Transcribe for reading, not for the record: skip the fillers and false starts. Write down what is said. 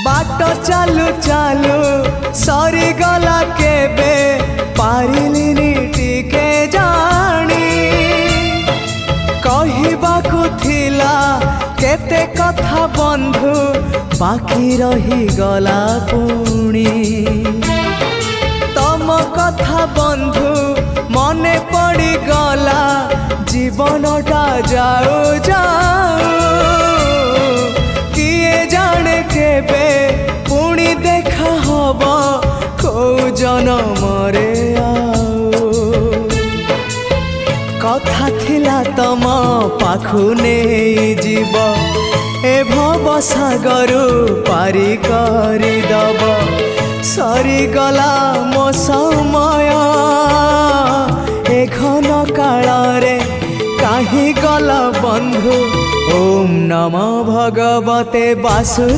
बाट चालू चालू सरीगला केबे पारिलिनी टिके जानी कहिबाकु थिला केते कथा बंधु बाकी रही गला पुणी तम कथा बंधु मने पड़ी गला जीवनटा जाऊ जाऊ किए जाने केबे पुणी देखा हब को जनमरे कथा थिला तम पाखु नहीं जीव ए भव सागरु पारी करी दब सरीगला मो समय ए घन काल रे काहे गल बंधु ओम नमो भगवते वासु